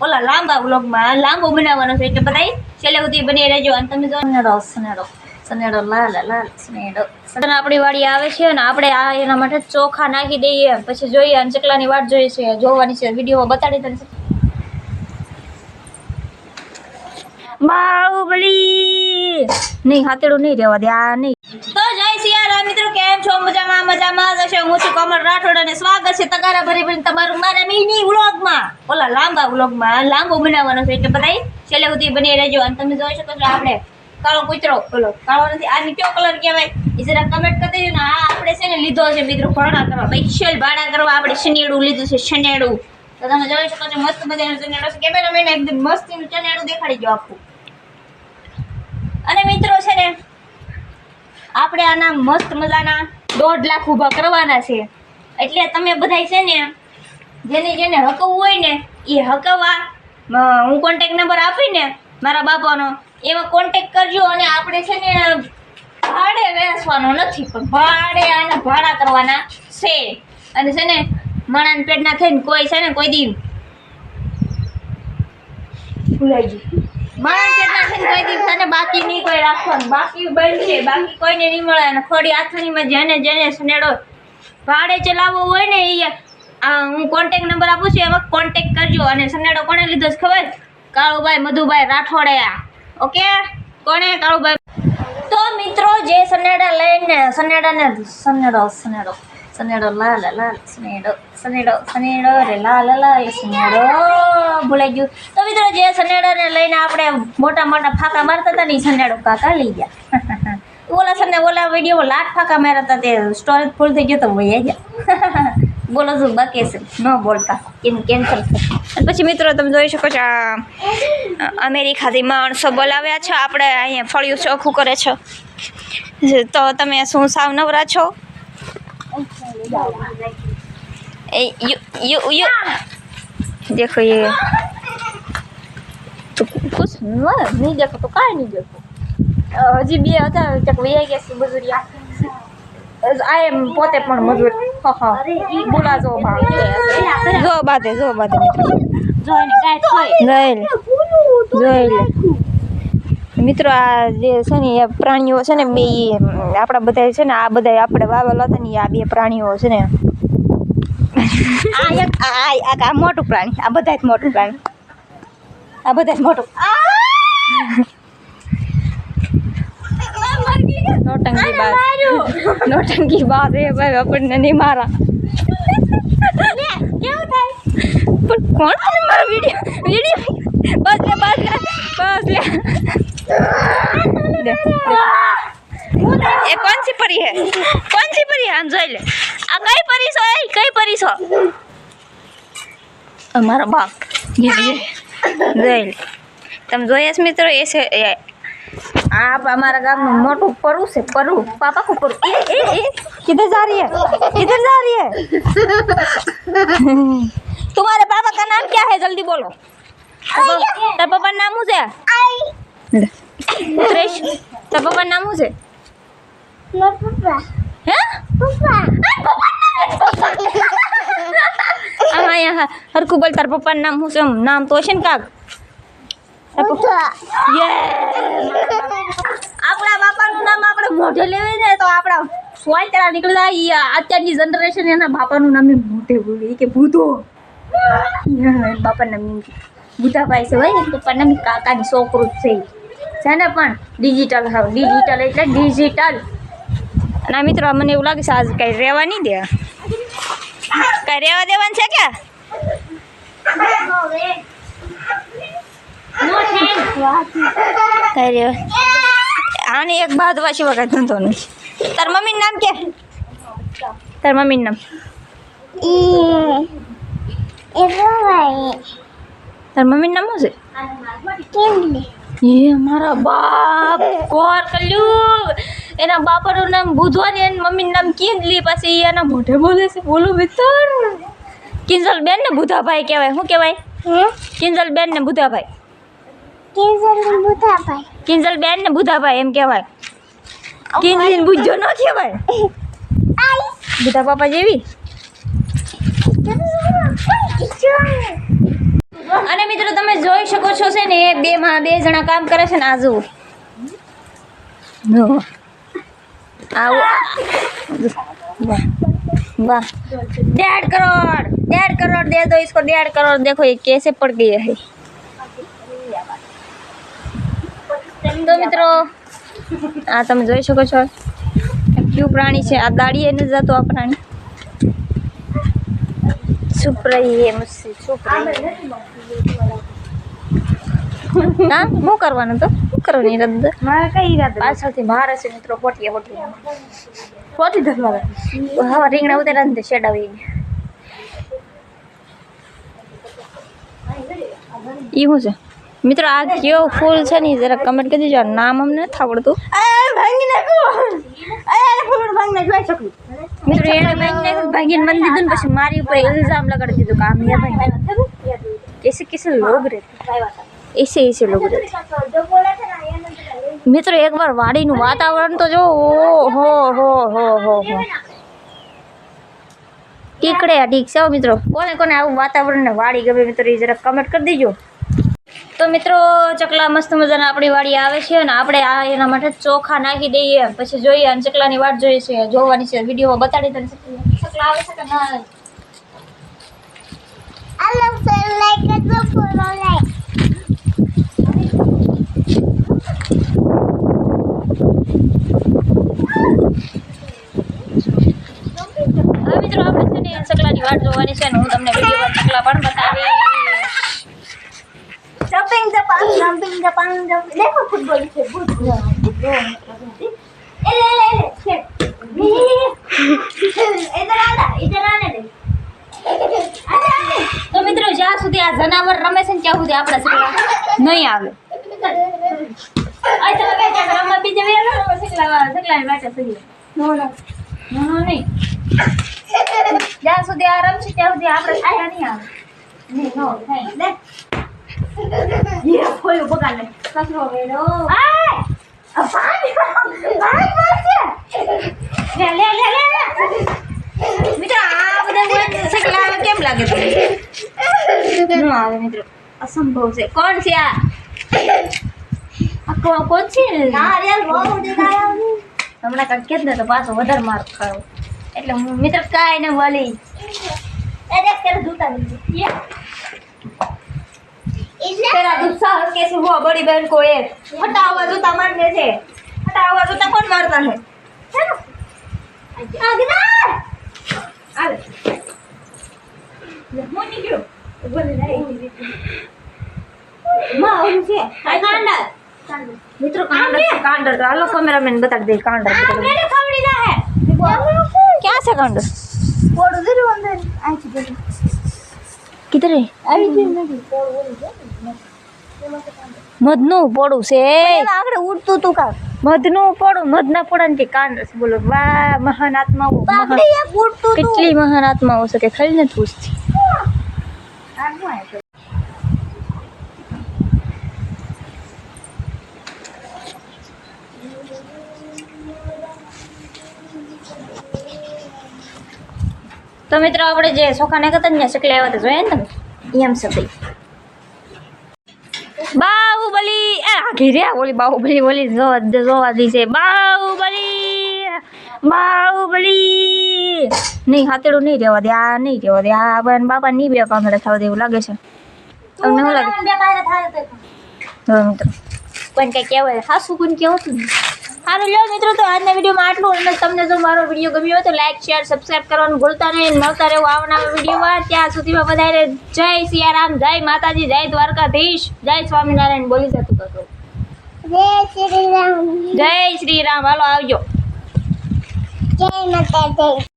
ઓલા લાંબા વ્લોગમાં લાંબો બનાવવાનો છે એટલે બધા છેલ્લે સુધી બની રહેજો. અને તમે જો સનેડો લાલ સનેડો આપણી વાડી આવે છે ને આપણે આ એના માટે ચોખા નાખી દઈએ, પછી જોઈએ અને ચકલાની વાટ જોઈએ છે, જોવાની છે, વિડીયોમાં બતાડી દે. બાહુબલી નહીં, હાથેડું નહીં રહેવા દે આ નહીં. તો જય સિયારામ મિત્રો, કેમ છો? મજામાં જ હશે. હું છું કમલ રાઠોડ અને સ્વાગત છે તગારા ભરી ભરીને તમારું મારા મિની વ્લોગમાં, ઓલા લાંબા વ્લોગમાં લાંબો બનાવવાનો છે એટલે બધા છેલ્લે સુધી બની રહેજો. અને તમે જોઈ શકો છો આપણે કાળો કૂતરો, બોલો કાળો નથી, આની કયો કલર કહેવાય એ જરા કમેન્ટ કરી દેજો ને. આ આપણે છે ને લીધો છે મિત્રો ભાડા કરવા, સ્પેશિયલ ભાડા કરવા આપણે શનેડું લીધું છે, શનેડું. તો તમે જોઈ શકો છો મસ્ત મજાનું શનેડું છે. કેમેરામેન એકદમ મસ્તીનું શનેડું દેખાડી દો આખું. અને મિત્રો છે ને આપણે આના મસ્ત મજાના 1.5 લાખ ઊભા કરવાના છે. એટલે તમે બધા છે ને જેને હકવવું હોય ને એ હકવવા હું કોન્ટેક નંબર આપીને મારા બાપાનો એમાં કોન્ટેક કરજો. અને આપણે છે ને ભાડે વેચવાનો નથી, પણ ભાડે આના ભાડા કરવાના છે. અને છે ને માણાના પેટના થઈને કોઈ છે ને કોઈ દી ભૂલાઈ ગયું, માણાના પેટના થઈને કોઈ દી છે ને બાકી નહીં કોઈ રાખવાનું, બાકી બંધ છે, બાકી કોઈને નહીં મળે. અને ખોડી આથણીમાં જેને સનેડો ભાડે ચલાવવો હોય ને એ હું કોન્ટેક નંબર આપું છું, એમાં કોન્ટેક કરજો. અને સનેડો કોણે લીધો છે ખબર? કાળુભાઈ મધુભાઈ રાઠોડિયા. ઓકે, કોણે? કાળુભાઈ. તો મિત્રો જે સનેડા લઈને સનેડો લાલ સનેડો રે લાલ સનેડો ભૂલાઈ ગયું. તો મિત્રો જે સનેડાને લઈને આપણે મોટા ફાંકા મારતા હતા ને એ સનેડો કાકા લઈ ગયા. ઓલા વિડીયોમાં લાખ ફાંકા માર્યા હતા, તે સ્ટોરેજ ફૂલ થઈ ગયો તો વહી ગયા. બોલો શું બાકી છે ન બોલતા, એનું કેન્સલ થશે. અને પછી મિત્રો તમે જોઈ શકો છો અમેરિકાથી માણસો બોલાવ્યા છે, આપણે અહીંયા ફળિયું ચોખ્ખું કરે છે. તો તમે શું સાવ નવરા છો? देखो ये तो कुछ नहीं देखो तो काय नहीं देखो હજી બે હતા ચક વૈયા ગયા છે મજૂરિયા. આ એમ પોતે પણ મજૂર બોલા જો બાતે મિત્રો જોઈ લે મિત્રો. આ જે છે ને એ પ્રાણીઓ છે ને બે આપણા બધા છે ને આ બધા આપણે વાવેલા હતા ને આ બે પ્રાણીઓ છે ને આ મોટું પ્રાણી, આ બધા જ મોટું પ્રાણી, આ બધા જ મોટું. નોટંકી બાદ એ ભાઈ આપણને નહીં મારા. કેવું થાય પણ કોણ મારો વિડીયો બસ લે. એ कौन सी परी है हम જોઈ લે. આ કઈ પરી છો? કઈ પરી છો? અમારો બાપ જોઈ લે. તમે જોઈએ છો મિત્રો, એ છે આ हमारा ગામનું મોટું પરું છે. પરું પાપા को परू ए किधर जा रही है तुम्हारे पापा का नाम क्या है? जल्दी बोलो. तेरे पापा नाम है त्रेश? तेरे पापा नाम है हरकू बोल. तार पप्पा नाम हुसे नाम तो है काक આપણા બાપાનું નામ આપણે મોઢે લેવી ને તો આપણા સોય તેરા નીકળી જાય. અત્યારની જનરેશન એના બાપાનું નામ મોઢે બોલે કે ભૂતો. બાપાનું નામ ભૂતાભાઈ છે ભાઈ, પપ્પાનું નામ કાકાની છોકરું છે ને પણ ડિજિટલ એટલે ડિજિટલ. અને મિત્રો મને એવું લાગે છે આજ કઈ રહેવા નહીં દે, કઈ રહેવા દેવાનું છે કે આને એક બાદ વાસી વખત ધંધો નથી. તાર મમ્મીનું નામ કે? તાર મમ્મીનું નામ તાર મમ્મીનું નામ શું છે? એ મારા બાપ કોર કલ્યું. એના બાપાનું નામ બુધવાની અને મમ્મીનું નામ કિંજલી. પછી એના મોઢે બોલે છે. બોલો મિત્ર, કિંજલ બેન ને બુધાભાઈ કહેવાય. શું કહેવાય? કિંજલ બેન ને બુધાભાઈ. કિંજલ બેન ને બુધાભાઈ એમ કહેવાય. કિંજલી બુજો ન કહેવાય. બુધા પાપા જેવી. અને મિત્રો તમે જોઈ શકો છો છે ને બે જણા કામ કરે છે ને આ જુઓ આવું वाह वाह 1.5 करोड़ दे दो इसको 1.5 करोड़ देखो ये कैसे पड़ गई है तो मित्रों आ તમે જોઈ શકો છો ક્યુ પ્રાણી છે આ દાડી એને જતો આ પ્રાણી ચૂપ રહી હે મુસ્સે ચૂપ રહી ના હું કરવાનું તો શું કરવાની રદ મારે કઈ ઈરાદા પાછળથી મારે છે મિત્રો હોટી ધરવા હા રીંગણા ઉતારા ને શેડાવી ઈ શું છે મિત્રો આ કયો ફૂલ છે ને જરા કમેન્ટ કરી દેજો નામ અમને નથી આવડતું મિત્રો એને ભાંગીને મન દીધું ને પછી મારી ઉપર ઇલ્ઝામ લગાડી દીધું કે આમ ભાઈ कैसे लोग रहते ऐसे लोग रहते મિત્રો એકવાર વાડીનું વાતાવરણ તો જો ઓહો હો ટીકડે ઠીક છે મિત્રો કોને આવું વાતાવરણ ને વાડી ગમે મિત્રો એ જરા કમેન્ટ કરી દેજો તો મિત્રો ચકલા મસ્ત મજાના આપણી વાડી આવે છે અને આપણે આ એના માટે ચોખા નાખી દઈએ પછી જોઈએ અને ચકલાની વાટ જોઈએ છે જોવાની છે વિડીયોમાં બતાડી દે ચકલા આવે છે કે ના મિત્રો આપણે છે ને ચકલાની વાટ જોવાની છે અને હું તમને વિડીયોમાં ચકલા પણ બતાવીશ jumping Japan देखो फुटबॉल से इधर आने दे तो મિત્રો જ્યાં સુધી આ જનાવર રમે છે ને ત્યાં સુધી આપણા ચકલા નહીં આવે આ તમે બે ચાર રમવા બીજે વેલો ચકલા બેઠા સહી નો નહીં જ્યાં સુધી આ રમશે ત્યાં સુધી આપણે આયા નહીં આવે નહીં નો થાય લે ये कोई बगाल में कचरो वेलो आय पानी ले मित्र आ બધા ચકલા કેમ લાગે તમને નો આવે મિત્ર અસંભવ છે કોણ છે આ કોણ છે ના યાર બહુ દેખાય હમણાં કાક કેત ને તો પાછો વધારે માર ખાવ એટલે મિત્ર કાઈ ને વાલી એ દેખ તેરા જૂતા ये तेरा गुस्सा कैसे हुआ बड़ी बहन को एक हटा हुआ जूता मारने से हटा हुआ जूता कौन मारता है ना आगे ना आगे मोनी क्यों बोले नहीं मां उनसे कांडर मित्रों कांडर तो हेलो कैमरामैन बता दे कांडर मेरे खवड़ीला है क्या से कांडर पोड़ दे अंदर आई चुके किधर है મધનું પોડું છે આગળ ઉડતું તું કા મધનું પોડું મધના પોડાને કે કાંડ છે બોલો વાહ મહાન આત્માઓ કેટલી મહાન આત્માઓ છે કે ખાલી નથી પૂછતી તો મિત્રો આપણે જે ચોખા નાખતા ને ચકલી આવ્યા તો જોઈએ ને તમે એમ છે ભાઈ બાહુબલી એ આખી રે ઓલી બાહુબલી જોવા દી છે બાહુબલી નહીં હાથેડું નહીં રહેવા દે આ નહીં રહેવા દે આ બાપા નહીં બે કાંગડા થવા દે એવું લાગે છે તમને શું લાગે મિત્રો કોઈને કંઈ કહેવાય હાસું કોઈને કહેવાતું નહીં સારું લ્યો મિત્રો તો આજના વિડીયોમાં આટલું અને તમને જો મારો વિડીયો ગમ્યો હોય તો લાઈક શેર સબસ્ક્રાઈબ કરવાનું ભૂલતા નહીં મળતા રહેવું આવનાર વિડીયોમાં ત્યાં સુધીમાં બધાને જય સિયારામ જય માતાજી જય દ્વારકાધીશ જય સ્વામિનારાયણ બોલી જતું હતો જય શ્રી રામ હાલો આવજો જય માતાજી